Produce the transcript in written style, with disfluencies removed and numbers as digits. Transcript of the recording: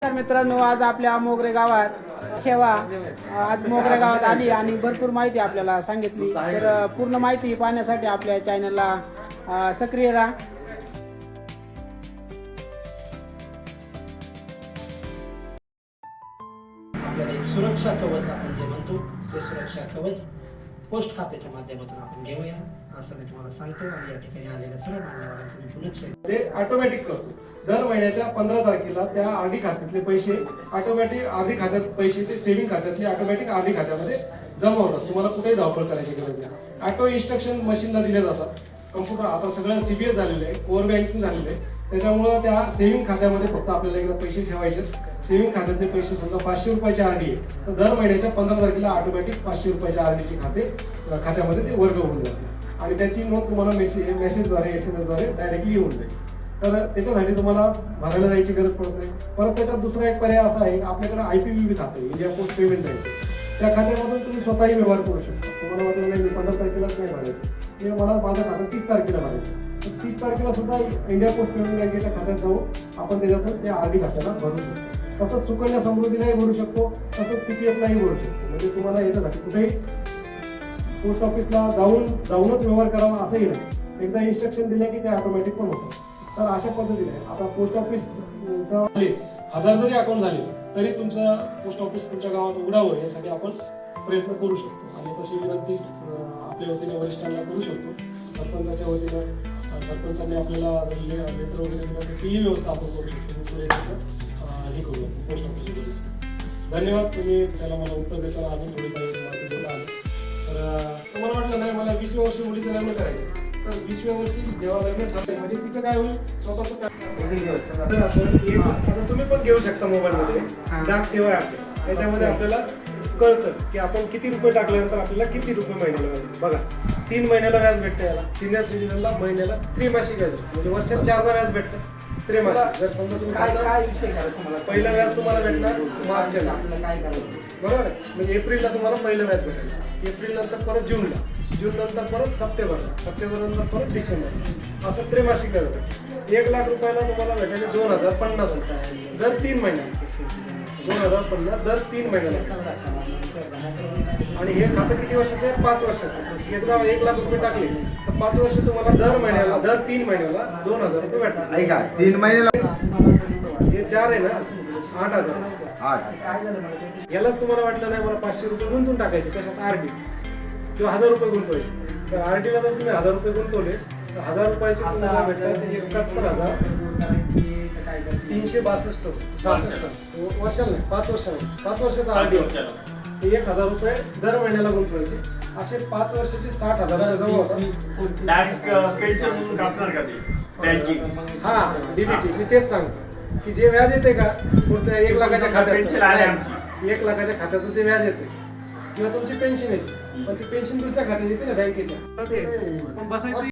तर मित्रांनो, आज आपल्या मोगरे गावात सेवा आज मोगरे गावात आली आणि भरपूर माहिती आपल्याला सांगितली। तर पूर्ण माहिती पाहण्यासाठी आपल्या चॅनलला सक्रिय राहा। आपल्याला एक सुरक्षा कवच आपण जे म्हणतो ते सुरक्षा कवच पोस्ट खात्याच्या माध्यमातून आपण घेऊया असं मी तुम्हाला सांगतो। आणि या ठिकाणी आलेल्या सर्व मान्यवरांचे मी पुनश्च ते ऑटोमॅटिक करतो। दर महिन्याच्या 15 तारखेला त्या आरडी खात्यातले पैसे ऑटोमॅटिक आरडी खात्यात पैसे ते सेव्हिंग खात्यातले ऑटोमॅटिक आरडी खात्यामध्ये जमा होतात। तुम्हाला कुठेही धावपळ करायची गरज नाही। ऑटो इन्स्ट्रक्शन मशीनला दिले जातात। कम्प्युटर आता सगळं सीबीएस झालेलं आहे, कोर बँकिंग झालेलं आहे, त्याच्यामुळं त्या सेव्हिंग खात्यामध्ये फक्त आपल्याला एकदा पैसे ठेवायचे। सेव्हिंग खात्यातले पैसे समजा 500 रुपयाची आरडी आहे तर दर महिन्याच्या 15 तारखेला ऑटोमॅटिक 500 रुपयाच्या आरडीचे खात्यामध्ये ते वर्ग होऊन जाते आणि त्याची नोंद तुम्हाला मेसेजद्वारे SMS द्वारे डायरेक्टली येऊन जाईल। तर त्याच्यासाठी तुम्हाला भरायला जायची गरज पडत नाही। परत त्याच्यात दुसरा एक पर्याय असा आहे, आपल्याकडे IPPB खातं आहे, इंडिया पोस्ट पेमेंट बँक, त्या खात्यामधून तुम्ही स्वतःही व्यवहार करू शकता। तुम्हाला वाटलं नाही मी 15 तारखेलाच नाही भरायचं, मी मला माझं खातं 30 तारखेला भरायचं, तर 30 तारखेला सुद्धा इंडिया पोस्ट पेमेंट बँकेच्या खात्यात जाऊन आपण त्याच्यातून त्या आरडी खात्याला भरू शकतो। तसंच सुकन्या समृद्धीलाही भरू शकतो, तसंच PPFलाही भरू शकतो। म्हणजे तुम्हाला याच्यासाठी कुठेही पोस्ट ऑफिसला जाऊनच व्यवहार करावा असंही नाही, एकदा इन्स्ट्रक्शन दिले की ते ऑटोमॅटिक पण होतं। तर अशा पद्धतीने आता पोस्ट ऑफिसचा 1000 जरी अकाउंट झाले तरी तुमचं पोस्ट ऑफिस तुमच्या गावात उघडावं यासाठी आपण प्रयत्न करू शकतो आणि तशी विनंती आपल्या वतीने वरिष्ठांना करू शकतो। सरपंचाच्या वतीनं सरपंचांनी आपल्याला लेटर वगैरे दिलं तर तीही व्यवस्था आपण करू शकतो। हे करूया पोस्ट ऑफिस। धन्यवाद, तुम्ही त्याला मला उत्तर देताना अजून थोडी माहिती देता आली। तर तुम्हाला वाटलं नाही मला 20व्या वर्षी मुलीचं लग्न करायचं, तर 20व्या वर्षी जेव्हा लग्न ठरलंय म्हणजे तिचं काय होईल, स्वतःचं काय आता तुम्ही पण घेऊ शकता मोबाईलमध्ये डाक सेवा ॲप, त्याच्यामध्ये आपल्याला कळतं की आपण किती रुपये टाकल्यानंतर आपल्याला किती रुपये महिन्याला व्याज। बघा 3 महिन्याला व्याज भेटतं याला, सिनियर सिटीजनला महिन्याला त्रैमासिक व्याज म्हणजे वर्षात 4दा व्याज भेटतं त्रैमासिक। जर समजा तुम्ही काय विषय करायचं तुम्हाला, पहिलं व्याज तुम्हाला भेटणार मार्चला, बरोबर आहे, म्हणजे एप्रिलला तुम्हाला पहिलं व्याज भेटेल, एप्रिल नंतर परत जूनला, जून नंतर परत सप्टेंबरला, सप्टेंबर नंतर परत डिसेंबर, असं त्रैमासिक व्याज भेटेल। 1 लाख रुपयाला तुम्हाला भेटेल 2050 रुपये दर 3 महिन्याला, 2050 दर 3 महिन्याला। आणि हे खातं किती वर्षाचं आहे? 5 वर्षाचं। एकदा 1 लाख रुपये टाकले तर 5 वर्ष तुम्हाला दर महिन्याला दर 3 महिन्याला 2000 रुपये भेटतात। ऐका 3 महिन्याला हे 4 आहे ना, 8,000। यालाच तुम्हाला वाटलं नाही मला 500 रुपये गुंतून टाकायचे कशात, आरडी किंवा 1000 रुपये गुंतवायचे, तर आरडीला जर तुम्ही 1000 रुपये गुंतवले तर 1000 रुपयाचे तुम्हाला भेटतात 71,362 वर्षाला नाही, 5 वर्षाला, 5 वर्षाचा आरडी असतो, 1000 रुपये दर महिन्याला गुंतवायचे, असे 5 वर्षाचे 60,000 रुपये जमा होतात। हा DBT, मी तेच सांगतो की जे व्याज येते का कोणत्या 1 लाखाच्या खात्याचं, 1 लाखाच्या खात्याचं जे व्याज येते किंवा तुमची पेन्शन येते, पण ती पेन्शन दुसऱ्या खात्यात येते ना बँकेच्या, पण बसायचं